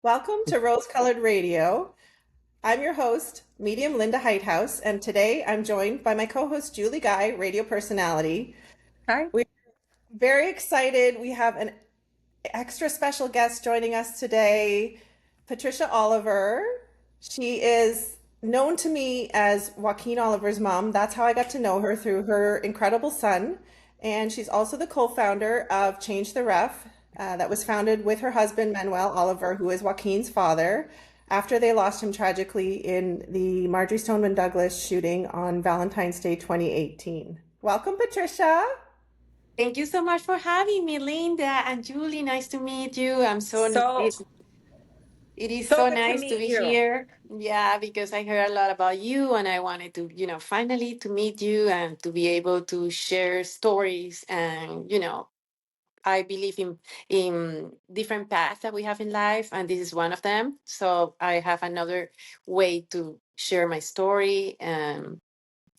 Welcome to Rose Colored Radio. I'm your host, Medium Linda Heighthouse, and today I'm joined by my co-host Julie Guy, radio personality. Hi. We're very excited. We have an extra special guest joining us today, Patricia Oliver. She is known to me as Joaquin Oliver's mom. That's how I got to know her, through her incredible son. And she's also the co-founder of Change the Ref, that was founded with her husband, Manuel Oliver, who is Joaquin's father, after they lost him tragically in the Marjorie Stoneman Douglas shooting on Valentine's Day 2018. Welcome, Patricia. Thank you so much for having me, Linda and Julie. Nice to meet you. So It is so so good to nice to meet be you. here. Yeah, because I heard a lot about you and I wanted to, finally to meet you and to be able to share stories and, I believe in different paths that we have in life and this is one of them. So I have another way to share my story and,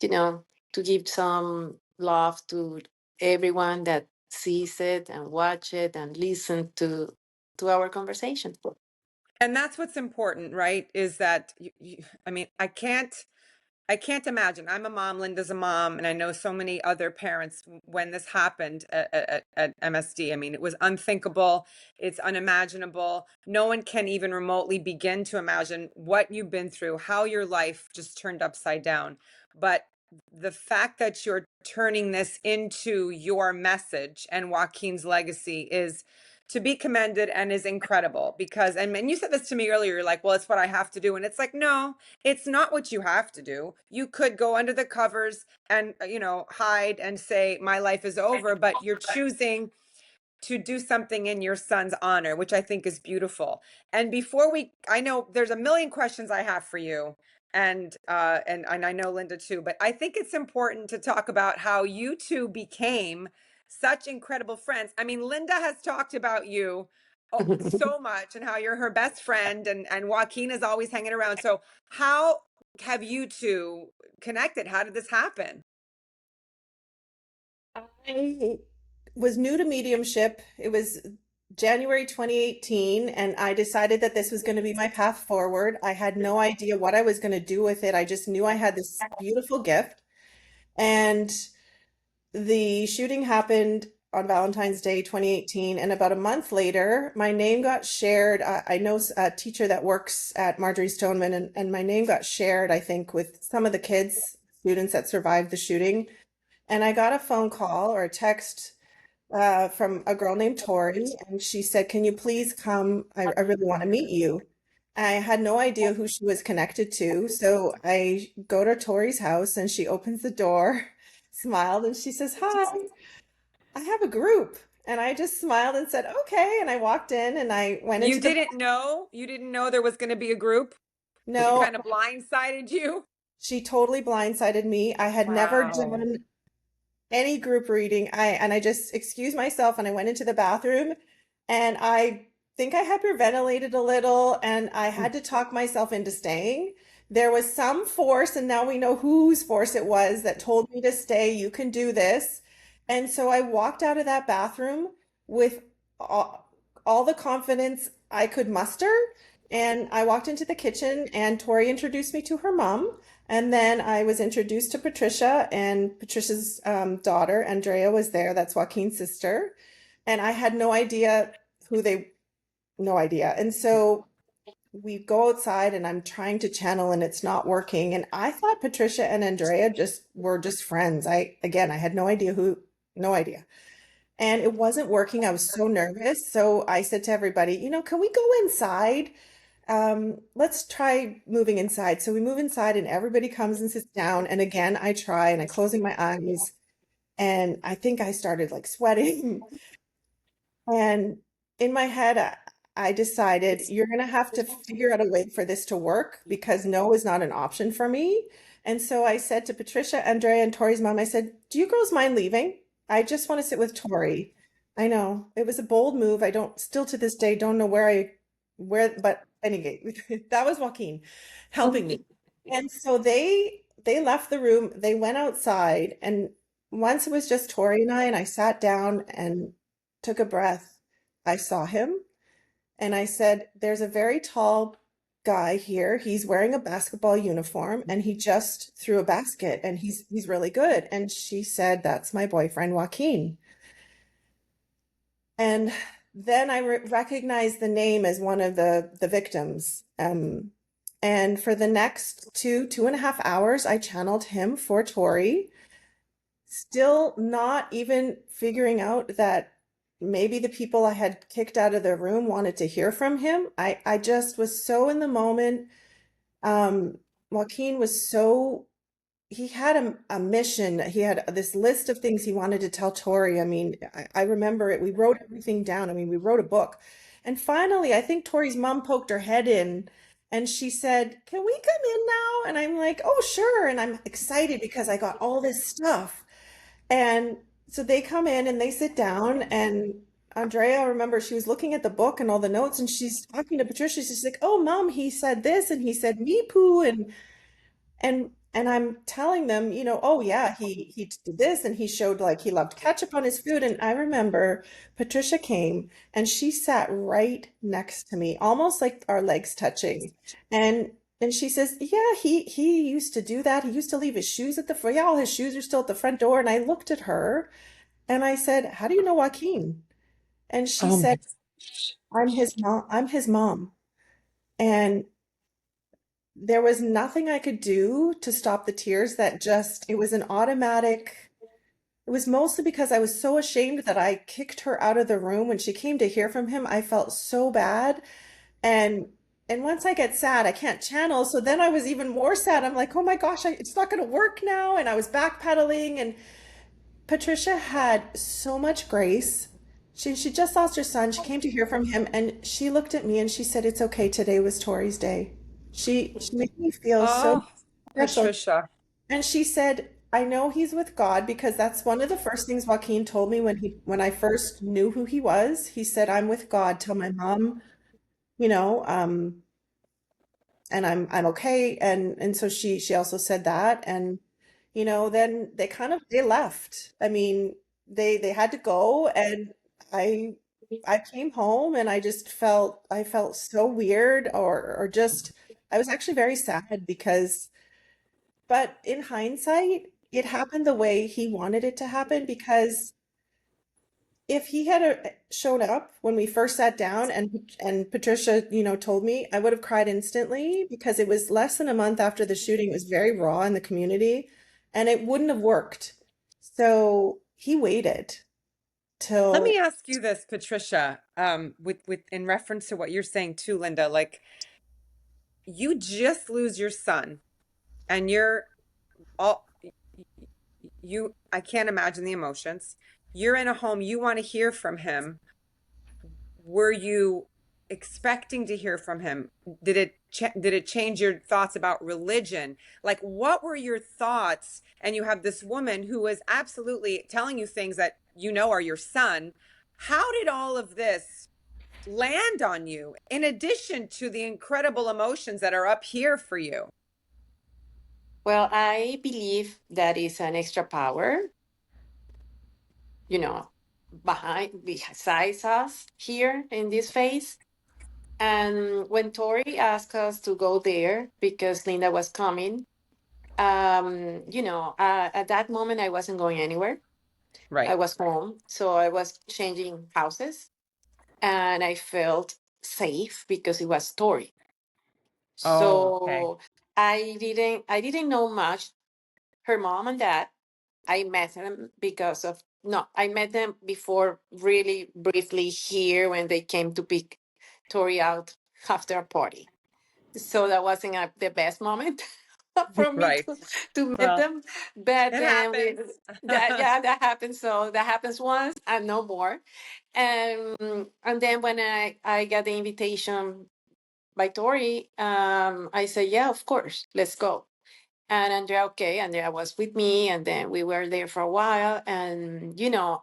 you know, to give some love to everyone that sees it and watch it and listen to our conversation. And that's what's important, right? Is that I mean, I can't imagine. I'm a mom, Linda's a mom, and I know so many other parents when this happened at MSD. I mean, it was unthinkable. It's unimaginable. No one can even remotely begin to imagine what you've been through, how your life just turned upside down. But the fact that you're turning this into your message and Joaquin's legacy is to be commended and is incredible because, and you said this to me earlier, you're like, well, it's what I have to do. And it's like, no, it's not what you have to do. You could go under the covers and, hide and say, my life is over, but you're choosing to do something in your son's honor, which I think is beautiful. And I know there's a million questions I have for you. And I know Linda too, but I think it's important to talk about how you two became such incredible friends. I mean, Linda has talked about you so much and how you're her best friend and Joaquin is always hanging around. So how have you two connected? How did this happen? I was new to mediumship. It was January 2018, and I decided that this was going to be my path forward. I had no idea what I was going to do with it. I just knew I had this beautiful gift. And the shooting happened on Valentine's Day 2018, and about a month later, my name got shared. I know a teacher that works at Marjorie Stoneman, and my name got shared, I think, with some of the kids, students that survived the shooting. And I got a phone call or a text from a girl named Tori, and she said, "Can you please come? I really want to meet you." I had no idea who she was connected to, so I go to Tori's house, and she opens the door, smiled, and she says, "Hi, I have a group." And I just smiled and said, "Okay." And I walked in, and I went You into the didn't know? You didn't know there was going to be a group? She no. kind of blindsided you? She totally blindsided me. I had never Wow. done any group reading. I just excused myself and I went into the bathroom, and I think I hyperventilated a little and I had to talk myself into staying. There was some force, and now we know whose force it was that told me to stay. You can do this. And so I walked out of that bathroom with all the confidence I could muster. And I walked into the kitchen, and Tori introduced me to her mom. And then I was introduced to Patricia, and Patricia's daughter, Andrea, was there. That's Joaquin's sister. And I had no idea who they, no idea. And so we go outside, and I'm trying to channel, and it's not working. And I thought Patricia and Andrea were just friends. Again, I had no idea who, no idea. And it wasn't working. I was so nervous. So I said to everybody, can we go inside? Let's try moving inside. So we move inside, and everybody comes and sits down. And again, I try, and I'm closing my eyes, and I think I started like sweating. And in my head, I decided you're going to have to figure out a way for this to work, because no is not an option for me. And so I said to Patricia, Andrea, and Tori's mom, I said, "Do you girls mind leaving? I just want to sit with Tori." I know it was a bold move. I don't still to this day don't know but anyway, that was Joaquin helping me. And so they left the room, they went outside, and once it was just Tori and I sat down and took a breath, I saw him, And I said, there's a very tall guy here. He's wearing a basketball uniform and he just threw a basket and he's really good. And she said, that's my boyfriend, Joaquin. And then I recognized the name as one of the victims. And for the next 2.5 hours, I channeled him for Tori, still not even figuring out that maybe the people I had kicked out of the room wanted to hear from him. I just was so in the moment. Um, Joaquin was so, he had a mission. He had this list of things he wanted to tell Tori. I mean, I remember it. We wrote everything down. I mean, we wrote a book. And finally, I think Tori's mom poked her head in and she said, "Can we come in now?" And I'm like, "Oh, sure." And I'm excited because I got all this stuff. And so they come in and they sit down, and Andrea, I remember she was looking at the book and all the notes, and she's talking to Patricia. She's like, "Oh, mom, he said this, and he said me poo," and I'm telling them, "Oh yeah, he did this, and he showed like he loved ketchup on his food." And I remember Patricia came and she sat right next to me, almost like our legs touching, and. And she says, "Yeah, he used to do that. He used to leave his shoes at the front. Yeah, all his shoes are still at the front door." And I looked at her and I said, "How do you know Joaquin?" And she Oh my said, "I'm his mom. I'm his mom." And there was nothing I could do to stop the tears. That just, it was an automatic. It was mostly because I was so ashamed that I kicked her out of the room. When she came to hear from him, I felt so bad. And and once I get sad, I can't channel. So then I was even more sad. I'm like, "Oh my gosh, it's not going to work now." And I was backpedaling. And Patricia had so much grace. She just lost her son. She came to hear from him, and she looked at me and she said, "It's okay. Today was Tori's day." She made me feel so Oh, special. Patricia. And she said, "I know he's with God," because that's one of the first things Joaquin told me when I first knew who he was. He said, "I'm with God. Tell my mom, you know, and I'm okay." And so she also said that. And then they left. I mean, they had to go. And I I came home and I felt so weird, or just I was actually very sad because, but in hindsight, it happened the way he wanted it to happen. Because if he had shown up when we first sat down and Patricia, told me, I would have cried instantly, because it was less than a month after the shooting. It was very raw in the community and it wouldn't have worked. So he waited Let till. me ask you this, Patricia, with in reference to what you're saying too, Linda, like you just lose your son and you're all I can't imagine the emotions. You're in a home, you want to hear from him. Were you expecting to hear from him? Did it change your thoughts about religion? Like, what were your thoughts? And you have this woman who is absolutely telling you things that are your son. How did all of this land on you, in addition to the incredible emotions that are up here for you? Well, I believe that is an extra power, you know, besides us here in this phase. And when Tori asked us to go there because Linda was coming, at that moment I wasn't going anywhere. I Right. was home, so I was changing houses, and I felt safe because it was Tori. Oh, okay. So I didn't know much. Her mom and dad, I met them because of no, I met them before, really briefly, here when they came to pick Tori out after a party. So that wasn't the best moment for me Right. to meet Well, them. But it then happens. that happens. So that happens once and no more. And then when I got the invitation by Tori, I said, yeah, of course, let's go. And Andrea, okay, Andrea was with me, and then we were there for a while. And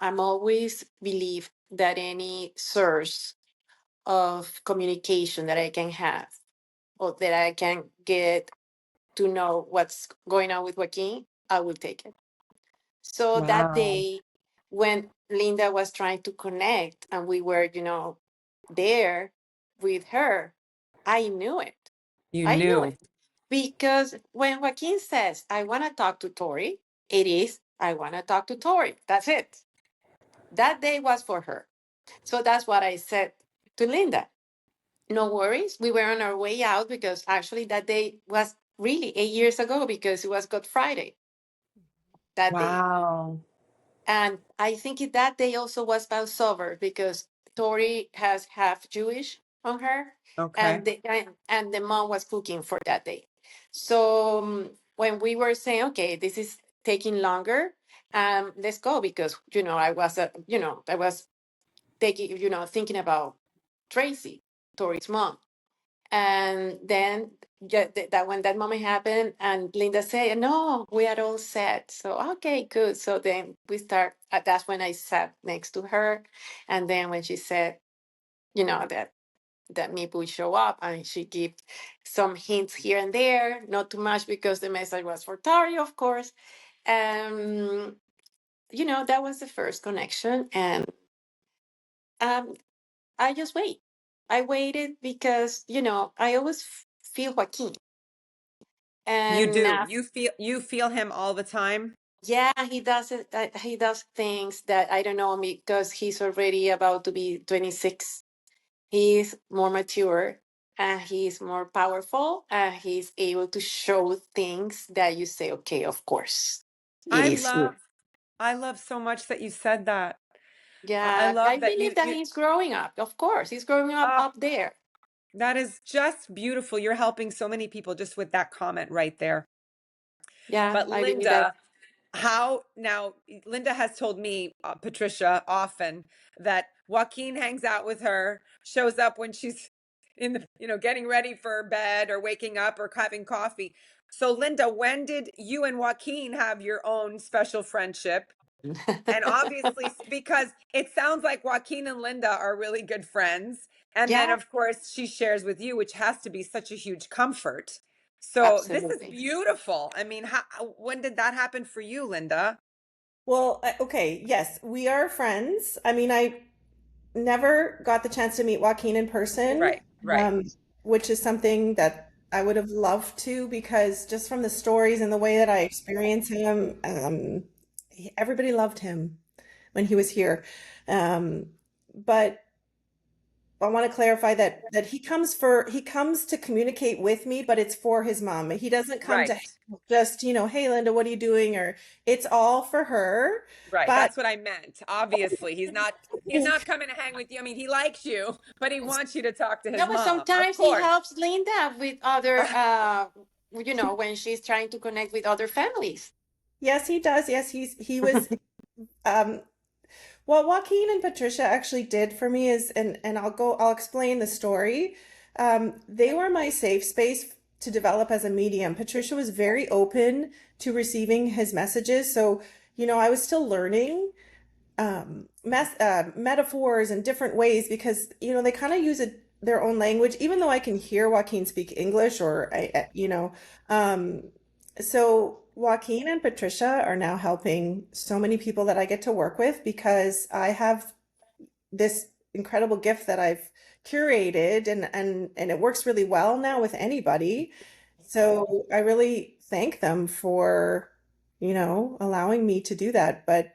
I'm always believe that any source of communication that I can have, or that I can get to know what's going on with Joaquin, I will take it. So that Wow. day, when Linda was trying to connect and we were, there, with her, I knew it. You I knew knew. it. Because when Joaquin says, I want to talk to Tori, it is, I want to talk to Tori. That's it. That day was for her. So that's what I said to Linda. No worries. We were on our way out because actually that day was really 8 years ago because it was Good Friday that day. Wow. And I think that day also was Passover because Tori has half Jewish on her, Okay. and the mom was cooking for that day. So when we were saying, okay, this is taking longer, let's go because I was taking thinking about Tracy, Tori's mom. And then that when that moment happened, and Linda said, "No, we are all set." So okay, good. So then we start. That's when I sat next to her, and then when she said, that me would show up, and she gave some hints here and there, not too much because the message was for Tori, of course. Um, that was the first connection, and um, I just wait. I waited because I always feel Joaquin. You And do. now, You feel him all the time? yeah, he does it. He does things that I don't know because he's already about to be 26. He's more mature and he's more powerful and he's able to show things that you say, okay, of course, it I is you. love I love so much that you said that. I Yeah, I love that believe that he's growing up. Of course, he's growing up uh, up there. that is just beautiful. You're helping so many people just with that comment right there. Yeah, But I believe that. Linda, how now? Linda has told me, Patricia, often that Joaquin hangs out with her, shows up when she's in the, getting ready for bed or waking up or having coffee. So, Linda, when did you and Joaquin have your own special friendship? And obviously, because it sounds like Joaquin and Linda are really good friends. And then, Yeah, of course, she shares with you, which has to be such a huge comfort. So this is absolutely. beautiful. I mean, when did that happen for you, Linda? Well, okay, yes, we are friends. I mean, I never got the chance to meet Joaquin in person, Right, right, um, which is something that I would have loved to because just from the stories and the way that I experience him, everybody loved him when he was here. Um, but I want to clarify that he comes to communicate with me, but it's for his mom. He doesn't come to right, just, hey Linda, what are you doing? Or it's all for her. right. But That's what I meant. Obviously, he's not coming to hang with you. I mean, he likes you, but he wants you to talk to No, his but mom, of sometimes he course. helps Linda with other, when she's trying to connect with other families. yes, he does. Yes, he was um what Joaquin and Patricia actually did for me is, and I'll explain the story. They were my safe space to develop as a medium. Patricia was very open to receiving his messages. So, I was still learning metaphors and different ways because they kind of use their own language even though I can hear Joaquin speak English or um so Joaquin and Patricia are now helping so many people that I get to work with because I have this incredible gift that I've curated and it works really well now with anybody. So I really thank them for allowing me to do that. But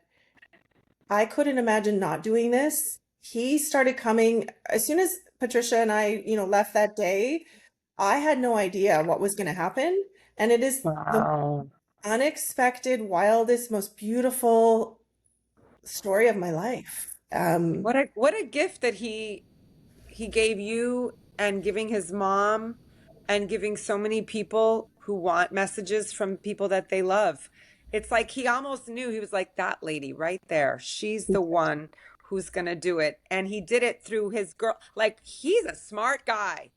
I couldn't imagine not doing this. He started coming as soon as Patricia and I, left that day. I had no idea what was going to happen. And it is the Wow. unexpected, wildest, most beautiful story of my life. What a gift that he gave you and giving his mom and giving so many people who want messages from people that they love. It's like he almost knew. He was like, that lady right there. She's the one who's going to do it. And he did it through his girl. Like, he's a smart guy.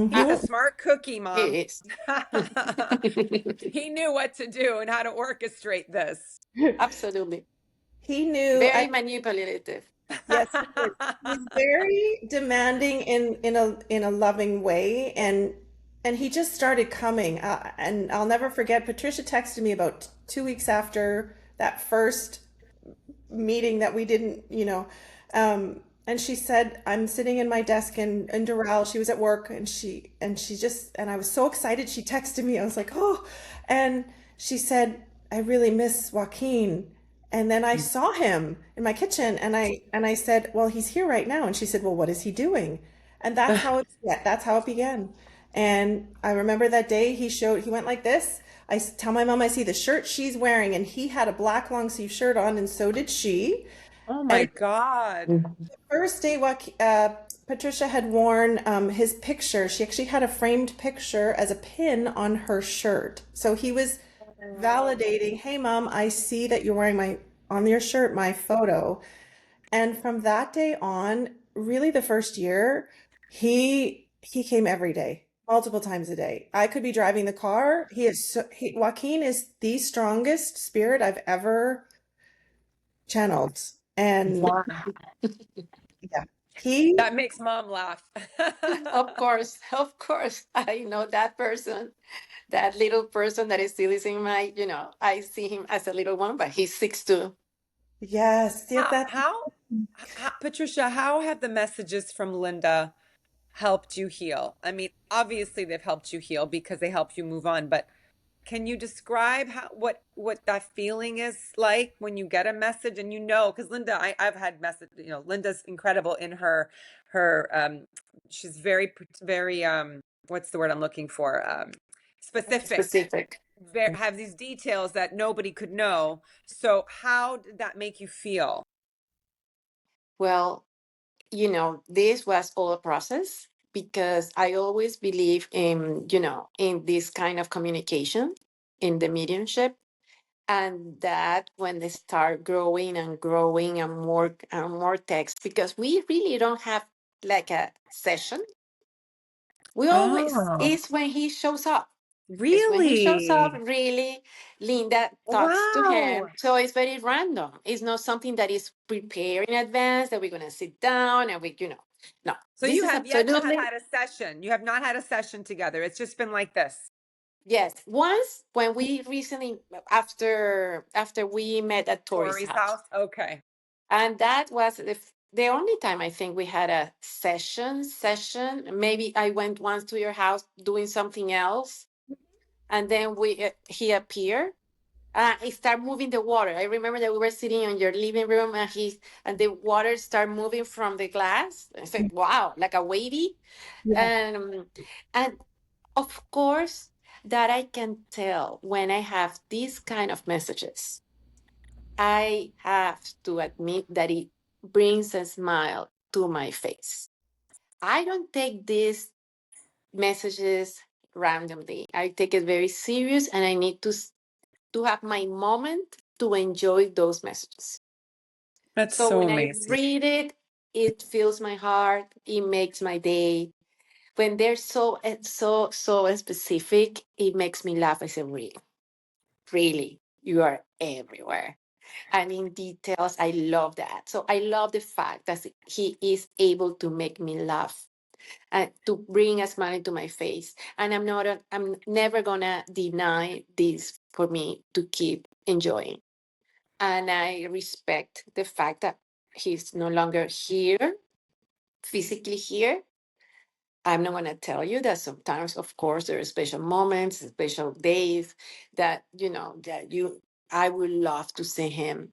He's a Ah, Mhm. smart cookie, mom. he is. He knew what to do and how to orchestrate this. Absolutely. He knew. Very manipulative. Yes, he is. He's very demanding in a loving way, and he just started coming. And I'll never forget. Patricia texted me about 2 weeks after that first meeting that we didn't, and she said, I'm sitting in my desk in Doral. She was at work and I was so excited. She texted me. I was like, oh, and she said, I really miss Joaquin. And then I saw him in my kitchen and I said, well, he's here right now. And she said, well, what is he doing? And that's how it began. And I remember that day he went like this. Tell my mom I see the shirt she's wearing, and he had a black long sleeve shirt on, and so did she. Oh my And God. first day, Patricia had worn his picture. She actually had a framed picture as a pin on her shirt. So he was validating, hey, mom, I see that you're wearing on your shirt, my photo. And from that day on, really the first year, he came every day, multiple times a day. I could be driving the car. Joaquin is the strongest spirit I've ever channeled. And Wow. yeah, he That makes mom laugh. Of course, I know that person, that little person that is still is in my, I see him as a little one, but he's 6'2". Yes, yeah, How, how, Patricia, how have the messages from Linda helped you heal? I mean, obviously they've helped you heal because they help you move on, but can you describe what that feeling is like when you get a message and because Linda, I've had message, Linda's incredible in her she's very what's the word I'm looking for? Specific. Specific. Have these details that nobody could know. So how did that make you feel? Well, this was all a process because I always believe in, in this kind of communication, in the mediumship. And that when they start growing and growing and more text, because we really don't have like a session. We always, Oh, it's when he shows up. It's when he shows up, really? really, Linda talks to Wow. him. So it's very random. It's not something that is prepared in advance that we're going to sit down and no, So this you is have yet to have absolutely, had a session. You have not had a session together. It's just been like this. yes. Once when we recently, after we met at Tori's Tori's house, house? Okay. and that was the only time I think we had a session. Maybe I went once to your house doing something else, and then he appeared. He started moving the water. I remember that we were sitting in your living room, and the water started moving from the glass. I said, "Wow, like a wavy," and of course that I can tell when I have these kind of messages. I have to admit that it brings a smile to my face. I don't take these messages randomly. I take it very serious, and I need to have my moment to enjoy those messages. That's So so when I amazing. read it, it fills my heart. It makes my day. When they're so specific, it makes me laugh. I say, really, really, you are everywhere. And in details, I love that. So I love the fact that he is able to make me laugh and to bring a smile into my face. And I'm never gonna deny this for me to keep enjoying. And I respect the fact that he's no longer here, physically here. I'm not gonna tell you that sometimes, of course, there are special moments, special days that I would love to see him.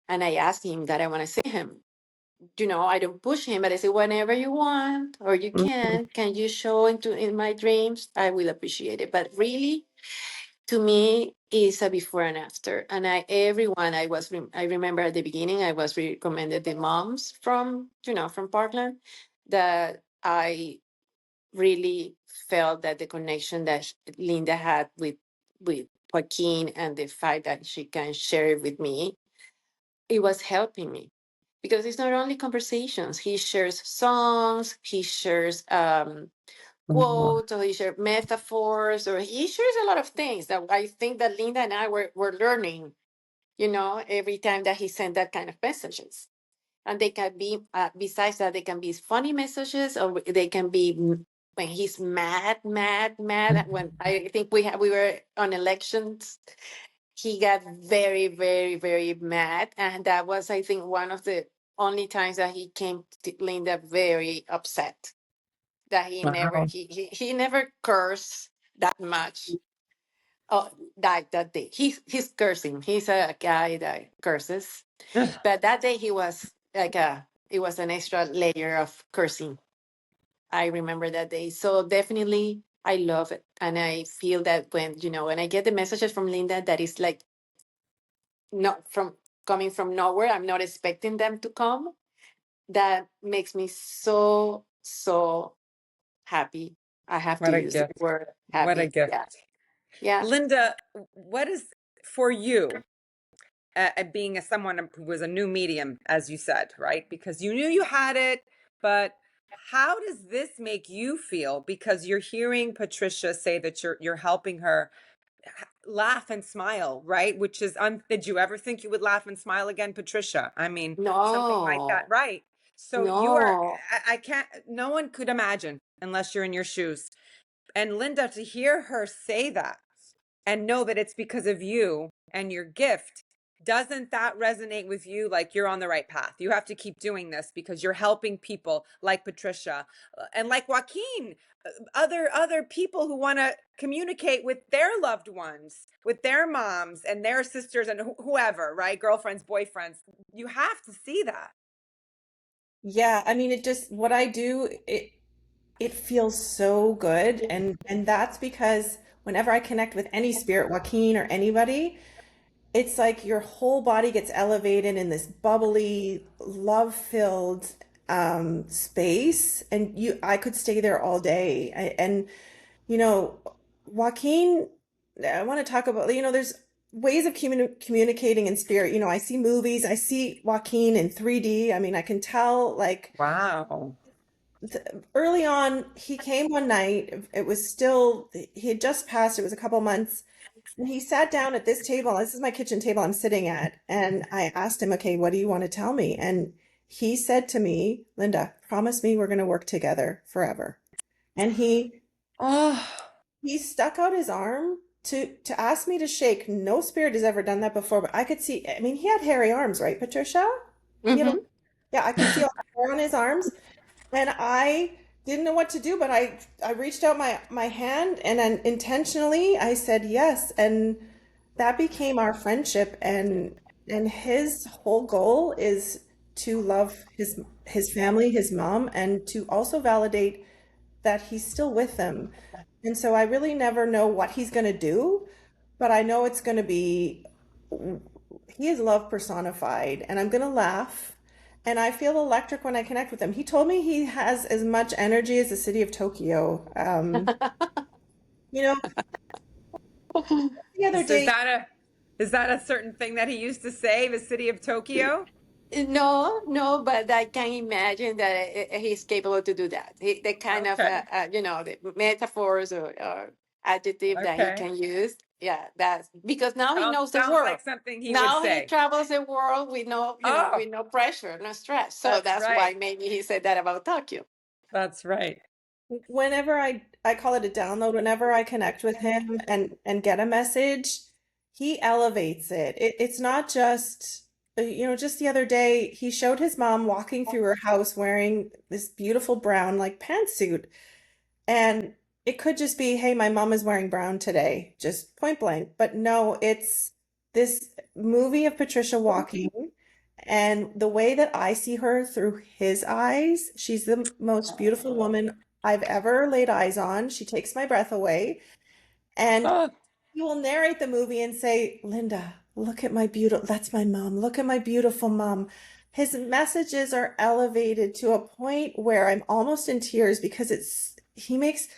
And I asked him that I want to see him. I don't push him, but I say whenever you want or you Mhm. can you show into in my dreams? I will appreciate it. But really, to me, is a before and after. And I remember at the beginning I was recommended the moms from Parkland, that I really felt that the connection that Linda had with Joaquin, and the fact that she can share it with me, it was helping me, because it's not only conversations. He shares songs, he shares Mhm. quotes, or he shares metaphors, or he shares a lot of things that I think that Linda and I were learning, every time that he sent that kind of messages. And they can be, besides that, they can be funny messages, or they can be when he's mad, mad, mad. When I think we were on elections, he got very, very, very mad, and that was, I think, one of the only times that he came to Linda very upset. That Wow. he never cursed that much. Oh, that day he's cursing. He's a guy that curses, but that day he was like a it was an extra layer of cursing. I remember that day. So definitely I love it. And I feel that when I get the messages from Linda that is like not from coming from nowhere, I'm not expecting them to come. That makes me so, so happy. I have to What a use the gift. word What a happy. Yeah. gift. Yeah. Linda, what is for you, being someone who was a new medium, as you said, right? Because you knew you had it, but how does this make you feel? Because you're hearing Patricia say that you're helping her laugh and smile, right? Which is, did you ever think you would laugh and smile again, Patricia? I mean, something like that, No, right? So no. I can't, no one could imagine unless you're in your shoes. And Linda, to hear her say that and know that it's because of you and your gift, doesn't that resonate with you? Like you're on the right path. You have to keep doing this because you're helping people like Patricia, and like Joaquin, other people who want to communicate with their loved ones, with their moms and their sisters and whoever, right? Girlfriends, boyfriends. You have to see that. Yeah, I mean, it just what I do, it feels so good, and that's because whenever I connect with any spirit, Joaquin or anybody, it's like your whole body gets elevated in this bubbly, love-filled space, and I could stay there all day. And you know, Joaquin, I want to talk about, there's ways of communicating in spirit. I see movies, I see Joaquin in 3D. I mean, I can tell like Wow. early on, he came one night. It was still, he had just passed, it was a couple months. And he sat down at this table. This is my kitchen table I'm sitting at. And I asked him, okay, what do you want to tell me? And he said to me, Linda, promise me we're going to work together forever. And Oh, he stuck out his arm to ask me to shake. No spirit has ever done that before, but I could see, I mean, he had hairy arms, right, Patricia? He had Mm-hmm. yeah, I could see all the hair on his arms. And I didn't know what to do, but I reached out my hand and then intentionally I said yes. And that became our friendship. And his whole goal is to love his family, his mom, and to also validate that he's still with them. And so I really never know what he's going to do, but I know it's going to be, he is love personified, and I'm going to laugh. And I feel electric when I connect with him. He told me he has as much energy as the city of Tokyo. You know, the other is day, that a certain thing that he used to say, the city of Tokyo? No, no, but I can imagine that he's capable to do that. The kind of, Okay. the metaphors or adjective that he Okay. can use. Yeah, that's because now he knows the Sounds world. like something he would Now he say. travels the world with Oh, with no pressure, no stress. So that's that's right. why maybe he said that about Tokyo. That's right. whenever I call it a download, whenever I connect with him and get a message, he elevates it. It's not just just the other day he showed his mom walking through her house wearing this beautiful brown like pantsuit. And it could just be, hey, my mom is wearing brown today, just point blank. But no, it's this movie of Patricia walking. And the way that I see her through his eyes, she's the most beautiful woman I've ever laid eyes on. She takes my breath away. And Oh, he will narrate the movie and say, Linda, look at my beautiful, that's my mom. Look at my beautiful mom. His messages are elevated to a point where I'm almost in tears because he makes,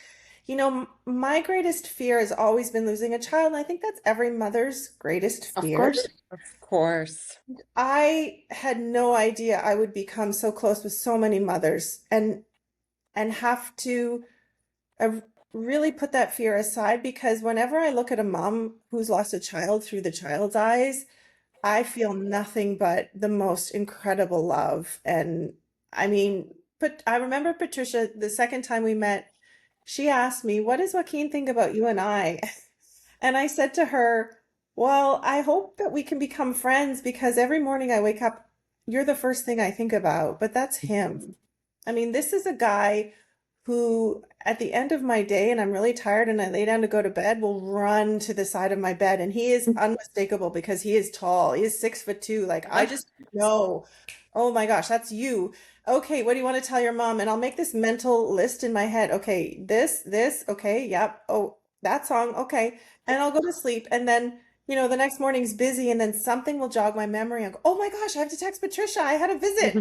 my greatest fear has always been losing a child. And I think that's every mother's greatest Of fear. course. of course. I had no idea I would become so close with so many mothers and have to uh, really put that fear aside because whenever I look at a mom who's lost a child through the child's eyes, I feel nothing but the most incredible love. And I mean, but I remember Patricia, the second time we met, she asked me, what does Joaquin think about you and I? And I said to her, well, I hope that we can become friends because every morning I wake up you're the first thing I think about, but that's him. I mean, this is a guy who, at the end of my day, and I'm really tired and I lay down to go to bed, will run to the side of my bed. And he is unmistakable because he is tall. He is 6'2". Like, I just know, oh my gosh, that's you. Okay, what do you want to tell your mom? And I'll make this mental list in my head. Okay, this, okay, yep. Oh, that song, okay. And I'll go to sleep. And then, the next morning's busy, and then something will jog my memory. I'll go, oh my gosh, I have to text Patricia. I had a visit.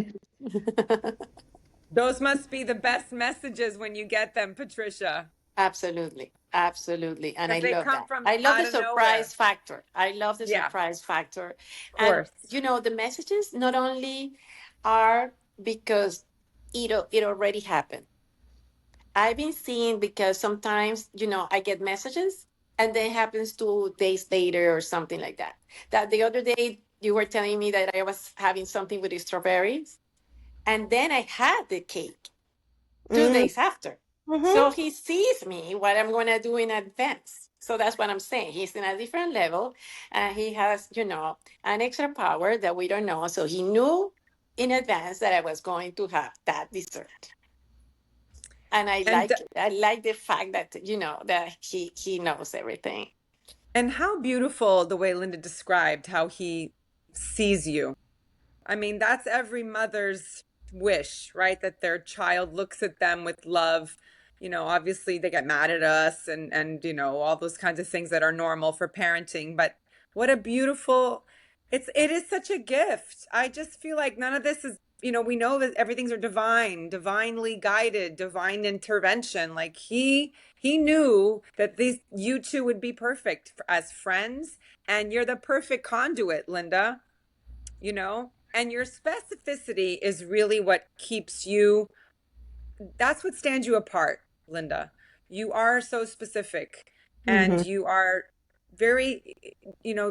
Those must be the best messages when you get them, Patricia. Absolutely. Absolutely. And I Because they love come that. from I love the out of nowhere. surprise factor. I love the Yeah, surprise factor. of And, course. the messages not only are because it already happened. I've been seeing because sometimes, I get messages and then happens 2 days later or something like that. That the other day you were telling me that I was having something with the strawberries, and then I had the cake 2 days after. So Mm-hmm. he sees me what I'm gonna do in advance. So that's what I'm saying. He's in a different level, and he has, an extra power that we don't know. So he knew in advance that I was going to have that dessert. And I And like it. I like the fact that that he knows everything. and how beautiful the way Linda described how he sees you. I mean, that's every mother's wish, right? That their child looks at them with love. Obviously they get mad at us and all those kinds of things that are normal for parenting, but what a beautiful it is such a gift. I just feel like none of this is, we know that everything's are divinely guided, divine intervention. Like he knew that these you two would be perfect as friends, and you're the perfect conduit, Linda, and your specificity is really what keeps you, that's what stands you apart, Linda. You are so specific, and Mm-hmm. you are very,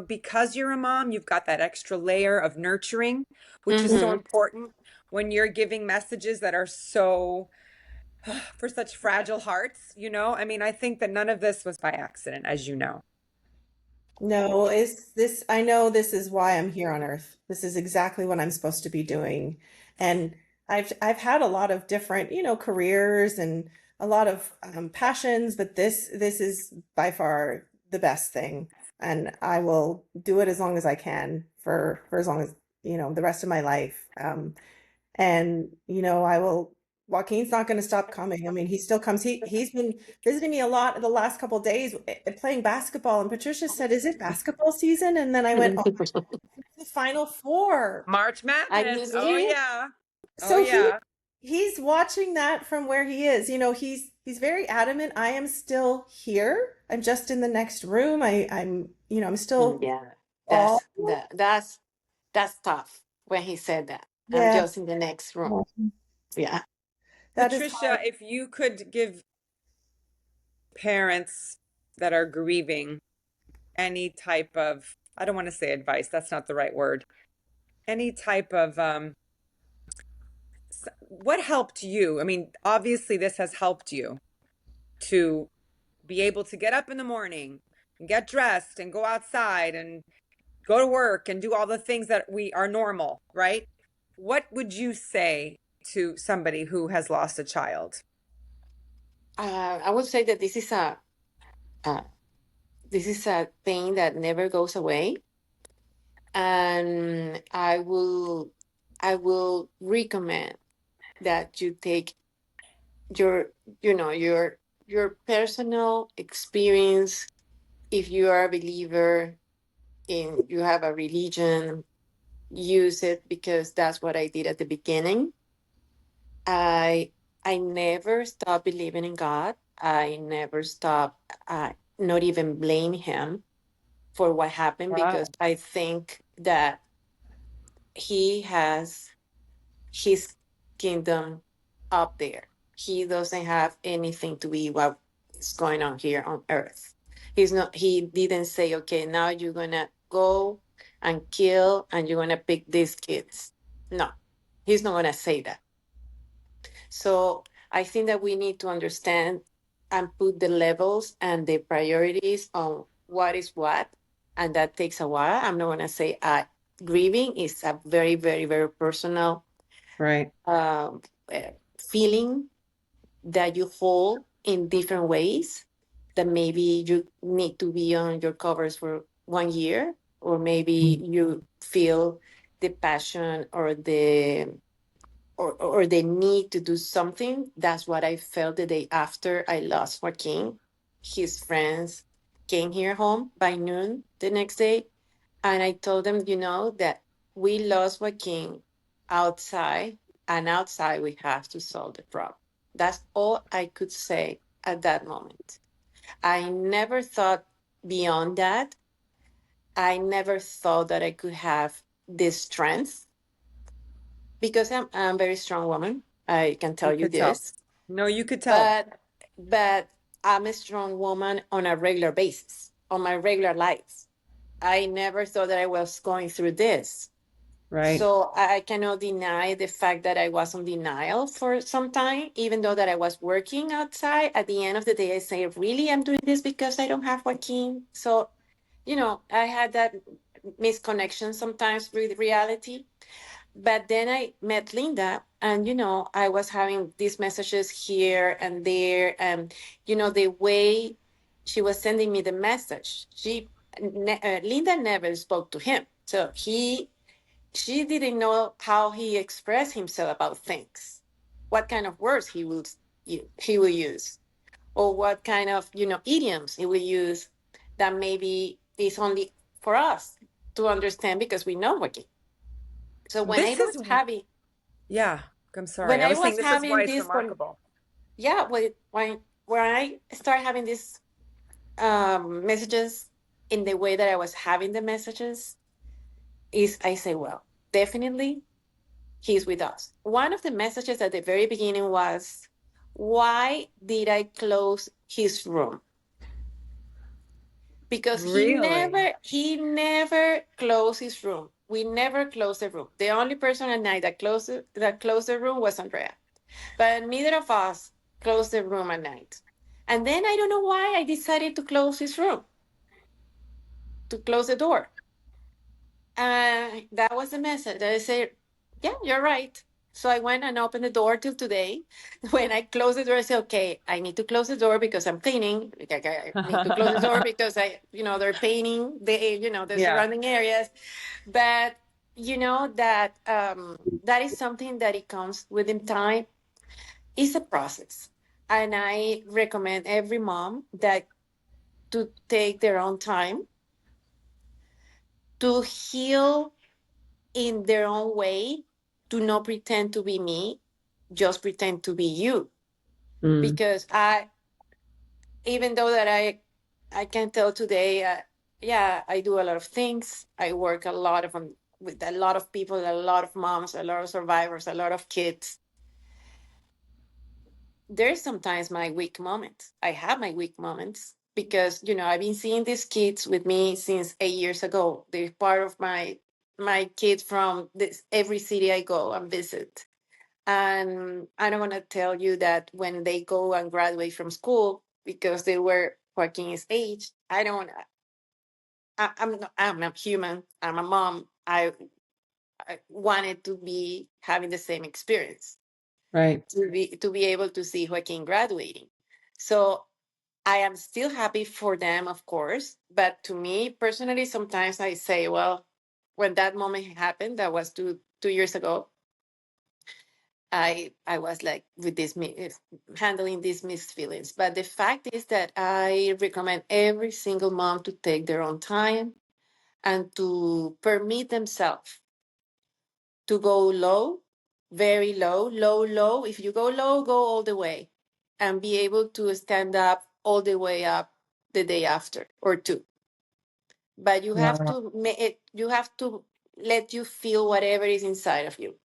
because you're a mom, you've got that extra layer of nurturing, which is so Mm-hmm. important when you're giving messages that are so for such fragile hearts. I mean, I think that none of this was by accident, as you know. No, I know this is why I'm here on Earth. This is exactly what I'm supposed to be doing. And I've had a lot of different, careers and a lot of passions, but this is by far the best thing. And I will do it as long as I can for as long as, the rest of my life. And I will. Joaquin's not going to stop coming. I mean, he still comes. He's been visiting me a lot the last couple of days, playing basketball. And Patricia said, "Is it basketball season?" And then I went, "Oh, the Final Four." March Are Madness. you Oh serious? yeah. Oh So yeah. he's watching that from where he is. He's very adamant. I am still here. I'm just in the next room. I'm still Yeah, all. that's tough when he said that. I'm Yeah, just in the next room. Yeah. that is Patricia, hard. if you could give parents that are grieving any type of, I don't want to say advice, that's not the right word, any type of what helped you? I mean, obviously this has helped you to be able to get up in the morning and get dressed and go outside and go to work and do all the things that we are normal, right? What would you say to somebody who has lost a child? I would say that uh, this is a thing that never goes away, and I will recommend that you take your your personal experience. If you are a believer in, you have a religion, use it, because that's what I did at the beginning. I i never stopped believing in God. I never stopped, not even blame him for what happened, because Wow. I think that he has his kingdom up there. He doesn't have anything to be what is going on here on earth. He didn't say, okay, now you're gonna go and kill and you're gonna pick these kids. No, he's not gonna say that. So I think that we need to understand and put the levels and the priorities on what is what, and that takes a while. I'm not gonna say grieving is a very, very, very personal Right. feeling that you hold in different ways, that maybe you need to be on your covers for 1 year, or maybe you feel the passion or the need to do something. That's what I felt the day after I lost Joaquin. His friends came here home by noon the next day, and I told them, that we lost Joaquin outside, and outside we have to solve the problem. That's all I could say at that moment. I never thought beyond that. I never thought that I could have this strength, because I'm a very strong woman. I can You tell you could tell. this, No, you could tell. but I'm a strong woman on a regular basis, on my regular life. I never thought that I was going through this. Right. So I cannot deny the fact that I was on denial for some time, even though that I was working outside. At the end of the day, I say, really, I'm doing this because I don't have Joaquin. So, I had that misconnection sometimes with reality. But then I met Linda, and I was having these messages here and there, and the way she was sending me the message, Linda never spoke to him, so she didn't know how he expressed himself about things, what kind of words he will use, or what kind of idioms he will use that maybe is only for us to understand because we know Joaquin. So This is, yeah, I'm sorry. when I I was saying was this is why having it's this remarkable. yeah, when I started having these messages in the way that I was having the messages, is I say, well, definitely he's with us. One of the messages at the very beginning was, why did I close his room? Because Really? he never closed his room. We never closed the room. The only person at night that closed the room was Andrea. But neither of us closed the room at night. And then I don't know why I decided to close his room, to close the door. That was the message. I said, yeah, you're right. So I went and opened the door till today. When I closed the door, I said, okay, I need to close the door because I'm cleaning. I need to close the door because they're painting the Yeah. surrounding areas. But that is something that it comes within time. It's a process. And I recommend every mom that to take their own time to heal in their own way. Do not pretend to be me, just pretend to be you. Mm, Because even though that I can tell today, yeah, I do a lot of things. I work a lot with a lot of people, a lot of moms, a lot of survivors, a lot of kids. There's sometimes my weak moments. I have my weak moments because I've been seeing these kids with me since 8 years ago. They're part of my kids from every city I go and visit. And I don't want to tell you that when they go and graduate from school because they were Joaquin's age. I don't. I'm not human. I'm a mom. I wanted to be having the same experience, right. to be able to see Joaquin graduating. So I am still happy for them, of course. But to me personally, sometimes I say, well, when that moment happened, that was two years ago, I was like with handling these mixed feelings. But the fact is that I recommend every single mom to take their own time and to permit themselves to go low, very low, low, low. If you go low, go all the way, and be able to stand up all the way up the day after or two. But you have Wow. to you have to let you feel whatever is inside of you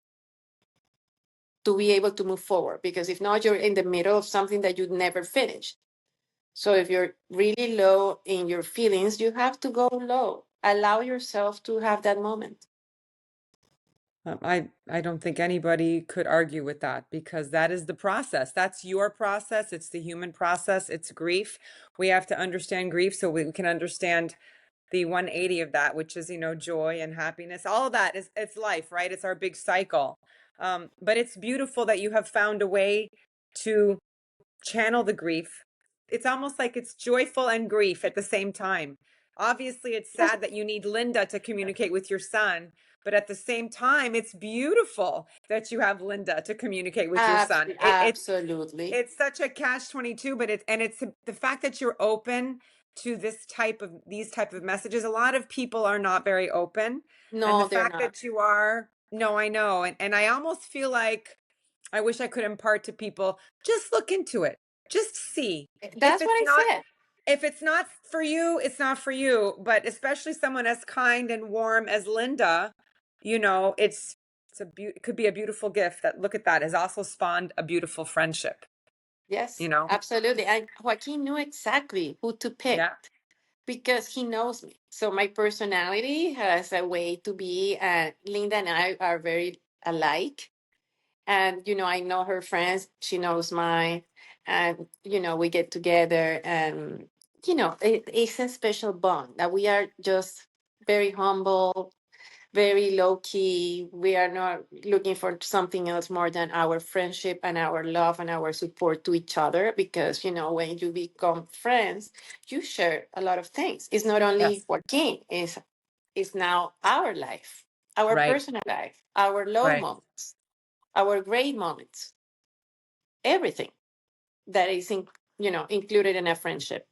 to be able to move forward. Because if not, you're in the middle of something that you'd never finish. So if you're really low in your feelings, you have to go low. Allow yourself to have that moment. I don't think anybody could argue with that because that is the process. That's your process. It's the human process. It's grief. We have to understand grief so we can understand the 180 of that, which is, joy and happiness. All of that is, it's life, right? It's our big cycle. But it's beautiful that you have found a way to channel the grief. It's almost like it's joyful and grief at the same time. Obviously, it's sad that you need Linda to communicate with your son, but at the same time, it's beautiful that you have Linda to communicate with your son. Absolutely. It's such a catch-22, but it's the fact that you're open to these type of messages. A lot of people are not very open, and the No, they're fact not. that you are, no, I know, and I almost feel like I wish I could impart to people, just look into it. Just see. That's what I said. If it's not for you, it's not for you. But especially someone as kind and warm as Linda, it could be a beautiful gift. That, look at that, has also spawned a beautiful friendship. Yes, absolutely. And Joaquin knew exactly who to pick Yeah. because he knows me. So my personality has a way to be, and Linda and I are very alike. And, I know her friends, she knows mine. And, we get together and, it's a special bond that we are just very humble, very low key. We are not looking for something else more than our friendship and our love and our support to each other. Because, when you become friends, you share a lot of things. It's not only Yes. Joaquin, it's now our life, our Right. personal life, our low Right. moments, our great moments, everything that is included in a friendship.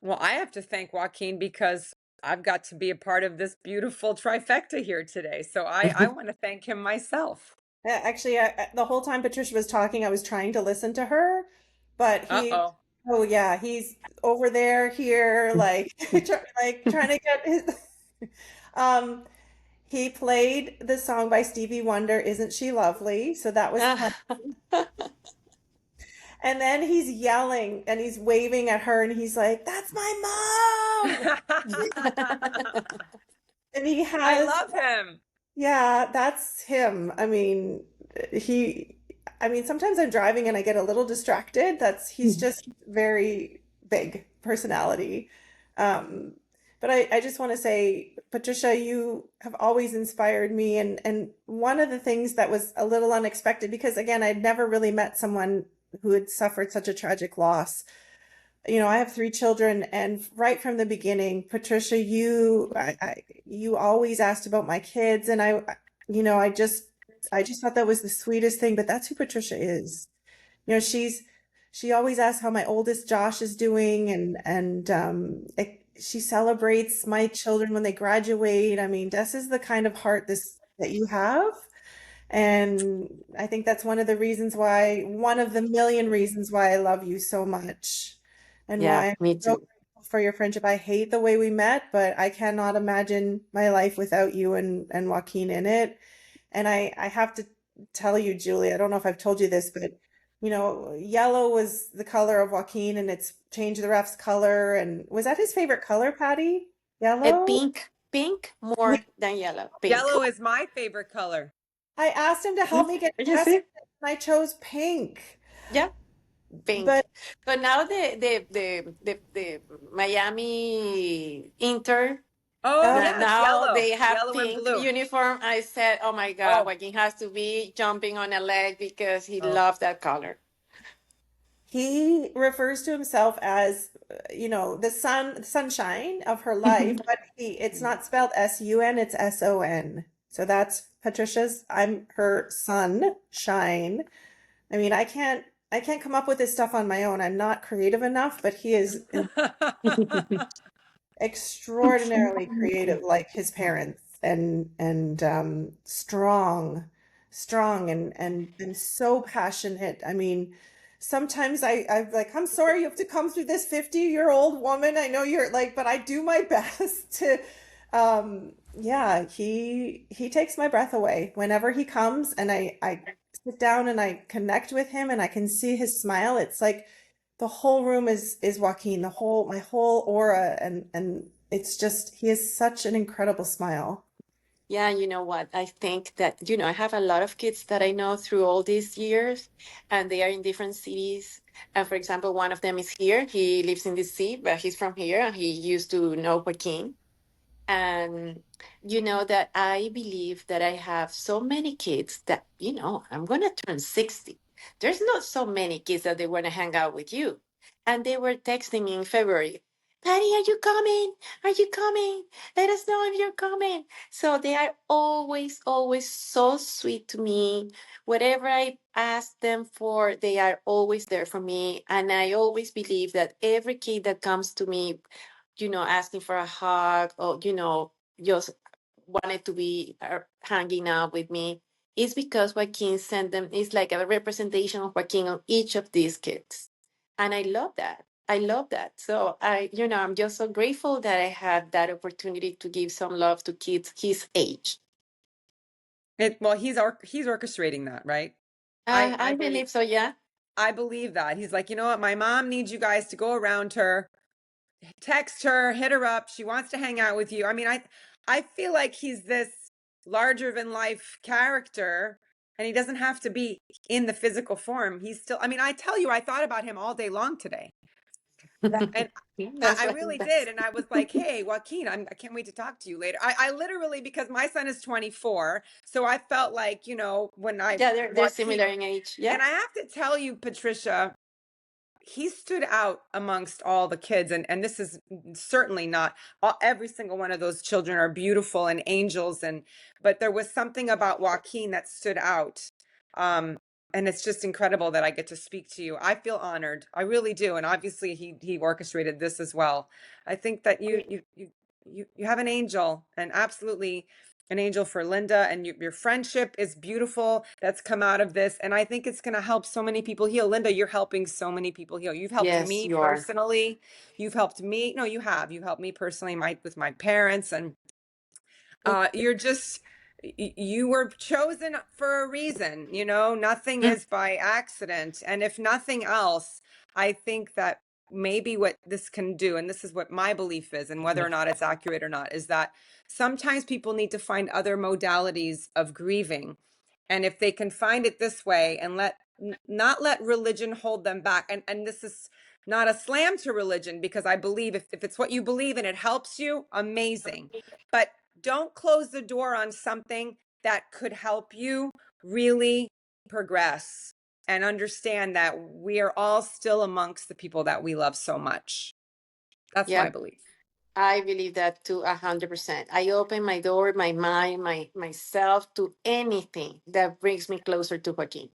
Well, I have to thank Joaquin because I've got to be a part of this beautiful trifecta here today. So I want to thank him myself. Actually, the whole time Patricia was talking, I was trying to listen to her, but Uh-oh. oh yeah, he's over there, here, like, like trying to get his. Um, he played the song by Stevie Wonder, "Isn't She Lovely?" So that was fun. And then he's yelling and he's waving at her, and he's like, "That's my mom!" And he I has, love him. yeah, that's him. He, sometimes I'm driving and I get a little distracted. He's just very big personality. Um, but I just want to say, Patricia, you have always inspired me. And one of the things that was a little unexpected, because again, I'd never really met someone who had suffered such a tragic loss. I have three children, and right from the beginning, Patricia, you always asked about my kids, and I just thought that was the sweetest thing. But that's who Patricia is. She always asks how my oldest Josh is doing, and she celebrates my children when they graduate. I mean, this is the kind of heart that you have. And I think that's one of the million reasons why I love you so much and Yeah, why I'm me so too. grateful for your friendship. I hate the way we met, but I cannot imagine my life without you and Joaquin in it. And I have to tell you, Julie, I don't know if I've told you this, but yellow was the color of Joaquin, and it's changed the ref's color. And was that his favorite color, Patty? Yellow? Pink Yeah. more than yellow, pink. Yellow is my favorite color. I asked him to help me get You dressed, see? and I chose pink. Yeah, But pink. But now the Miami Inter, Oh, uh, yes, now yellow. they have Yellow and pink blue. uniform. I said, oh my God, Oh, Joaquin has to be jumping on a leg because he oh. loved that color. he refers to himself as, the sunshine of her life, but it's not spelled S-U-N, it's S-O-N. So that's Patricia's, I'm her sunshine. I mean, I can't come up with this stuff on my own. I'm not creative enough, but he is extraordinarily creative like his parents, and strong and so passionate. I mean, sometimes I'm like, I'm sorry you have to come through this 50-year-old woman. I know you're like, but I do my best to yeah, he takes my breath away whenever he comes, and I sit down and I connect with him and I can see his smile. It's like the whole room is Joaquin, my whole aura, and it's just, he has such an incredible smile. Yeah, you know what? I think that, I have a lot of kids that I know through all these years, and they are in different cities. And for example, one of them is here. He lives in DC, but he's from here, and he used to know Joaquin. And you know that I believe that I have so many kids that, I'm going to turn 60. There's not so many kids that they want to hang out with you. And they were texting me in February, Patty, are you coming? Are you coming? Let us know if you're coming. So they are always, always so sweet to me. Whatever I ask them for, they are always there for me. And I always believe that every kid that comes to me, asking for a hug or, just wanted to be hanging out with me, is because Joaquin sent them. It's like a representation of Joaquin on each of these kids. And I love that. I love that. So I'm just so grateful that I had that opportunity to give some love to kids his age. Well, he's orchestrating that, right? I believe so, yeah. I believe that. He's like, you know what? My mom needs you guys to go around her, text her, hit her up. She wants to hang out with you. I mean, I feel like he's this larger than life character, and he doesn't have to be in the physical form. He's still, I mean, I tell you, I thought about him all day long today. And I really did. And I was like, hey, Joaquin, I can't wait to talk to you later. I literally, because my son is 24. So I felt like, when they're Joaquin, similar in age. Yeah. and I have to tell you, Patricia, he stood out amongst all the kids. And this is certainly not every single one of those children are beautiful and angels. But there was something about Joaquin that stood out. And it's just incredible that I get to speak to you. I feel honored. I really do. And obviously he orchestrated this as well. I think that you have an angel, and absolutely an angel for Linda, and your friendship is beautiful that's come out of this. And I think it's going to help so many people heal. Linda, you're helping so many people heal. You've helped Yes, me you are. personally. You've helped me. No, you have. You helped me personally, with my parents. And you were chosen for a reason, nothing is by accident. And if nothing else, I think that maybe what this can do, and this is what my belief is, and whether or not it's accurate or not, is that sometimes people need to find other modalities of grieving. And if they can find it this way and not let religion hold them back. And this is not a slam to religion, because I believe if it's what you believe and it helps you, amazing. But don't close the door on something that could help you really progress and understand that we are all still amongst the people that we love so much. That's my belief. I believe that too, 100%. I open my door, my mind, myself to anything that brings me closer to Joaquin.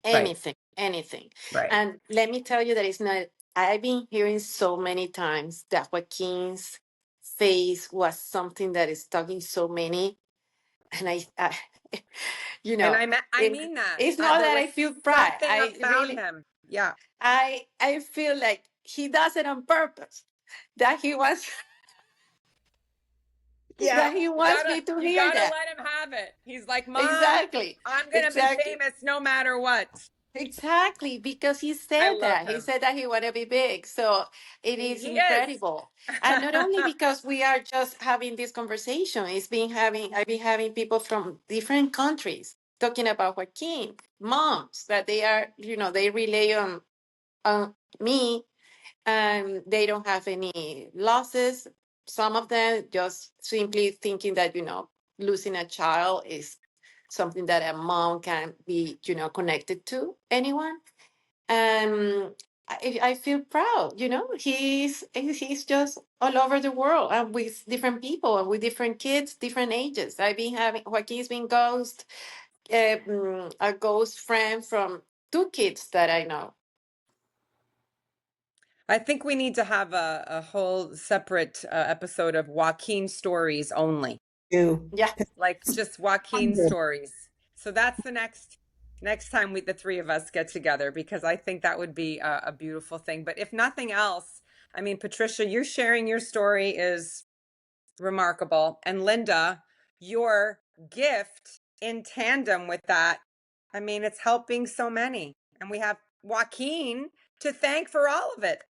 Anything, anything. Right. And let me tell you that it's not, I've been hearing so many times that Joaquin's face was something that is talking so many. And I And I mean that. It's not that I feel pride. I really, him. Yeah. I feel like he does it on purpose. That he wants that he wants me to hear you gotta that. let him have it. He's like, Mom, Exactly. I'm gonna be famous no matter what. Exactly, because he said that. He said that he want to be big. So it is incredible. And not only because we are just having this conversation, I've been having people from different countries talking about Joaquin, moms that they are, they rely on me, and they don't have any losses. Some of them just simply thinking that, losing a child is something that a mom can be, connected to anyone. And I feel proud, he's just all over the world and with different people and with different kids, different ages. Joaquin's been a ghost friend from 2 kids that I know. I think we need to have a whole separate episode of Joaquin stories only. Yeah. Like just Joaquin stories. So that's the next time the three of us get together, because I think that would be a beautiful thing. But if nothing else, I mean, Patricia, you're sharing your story is remarkable. And Linda, your gift in tandem with that, I mean, it's helping so many. And we have Joaquin to thank for all of it.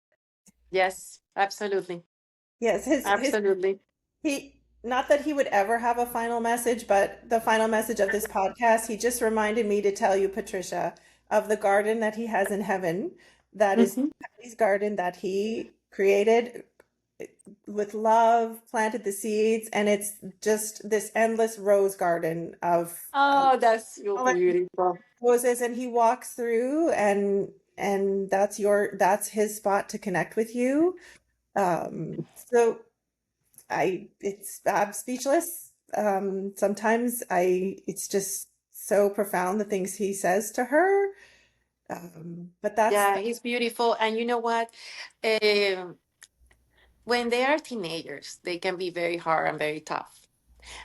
Yes, absolutely. Yes, absolutely. Not that he would ever have a final message, but the final message of this podcast, he just reminded me to tell you, Patricia, of the garden that he has in heaven that is Mhm. Patty's garden that he created with love, planted the seeds, and it's just this endless rose garden of Oh, that's so color beautiful. roses, and he walks through, and that's his spot to connect with you. So I'm speechless. Sometimes it's just so profound the things he says to her. But that's Yeah, he's beautiful. And you know what? Um, when they are teenagers, they can be very hard and very tough.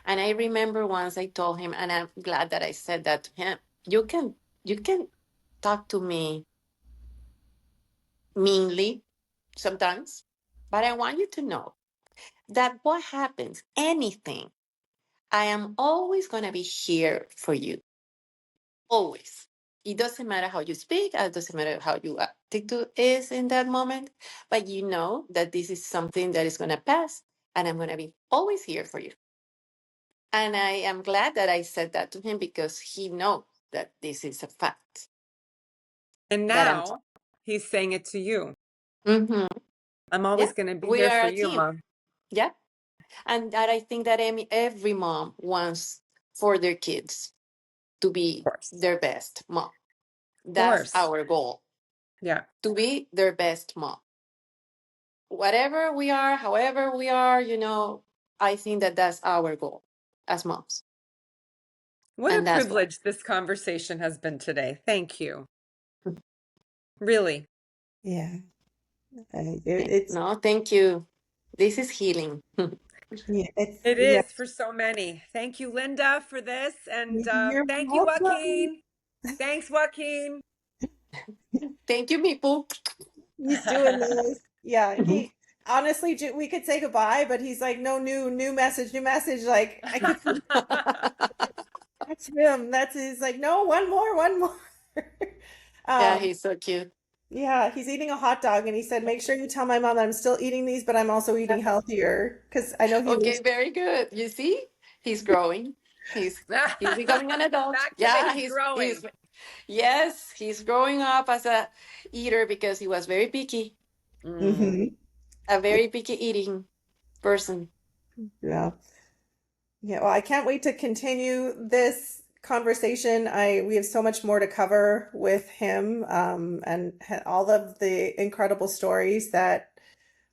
And I remember once I told him, and I'm glad that I said that to him, you can talk to me meanly sometimes, but I want you to know that what happens, anything, I am always going to be here for you. Always. It doesn't matter how you speak, it doesn't matter how your attitude is in that moment, but you know that this is something that is going to pass, and I'm going to be always here for you. And I am glad that I said that to him because he knows that this is a fact And that I'm. now he's saying it to you. Mhm. I'm Yeah, always going to be we here are for a you, team. Mom. Yeah. And that I think that every mom wants for their kids to Of be course. their best mom. Of That's course. our goal, Yeah. to be their best mom. Whatever we are, however we are, I think that that's our goal as moms. What a And that's why. privilege this conversation has been today. Thank you. Really. yeah. It's No, thank you. This is healing. yeah, it's It yeah. is for so many. Thank you, Linda, for this. And You're thank you, welcome. Joaquin. Thanks, Joaquin. Thank you, Mipu. He's doing this. Yeah, he honestly, we could say goodbye, but he's like, no, new message, new message. Like I could see that's him. That's his like, no, one more. Yeah, Um, he's so cute. yeah, he's eating a hot dog, and he said, make sure you tell my mom that I'm still eating these, but I'm also eating healthier because I know he Okay, was. very good. You see, he's growing. He's becoming an adult. Back to the Yeah, he's he's growing. yes, he's growing up as a eater because he was very picky, Mm. Mhm. a very picky eating person. Yeah. Yeah, well, I can't wait to continue this conversation. We have so much more to cover with him, and all of the incredible stories that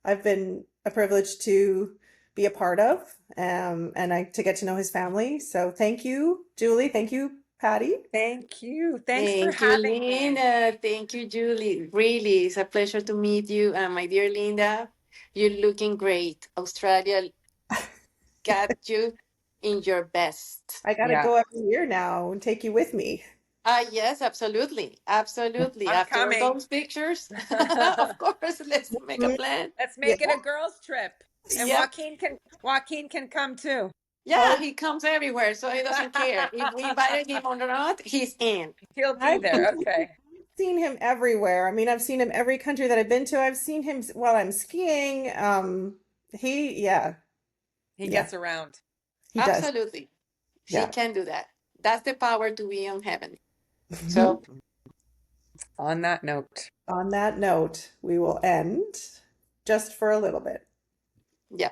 I've been a privilege to be a part of, and to get to know his family. So thank you, Julie. Thank you, Patty. Thank you. Thanks for Thank you, having me. Linda. Thank you, Julie. Really, it's a pleasure to meet you. And my dear Linda, you're looking great. Australia got you in your best. I got to Yeah, go every year now and take you with me. Yes, absolutely. Absolutely. I'm After coming. those pictures, of course, let's make a Mhm. plan. Let's Yeah. make it a girls' trip. And Yep. Joaquin can come too. Yeah, Oh, he comes everywhere, so he doesn't care. If we invited him or not, he's in. He'll be I've there. Okay. seen him everywhere. I mean, I've seen him every country that I've been to. I've seen him while I'm skiing. Yeah, He yeah, gets around. he does. Absolutely. He Yeah. can do that. That's the power to be on heaven. Mhm. So, On that note. On that note, we will end just for a little bit. yeah.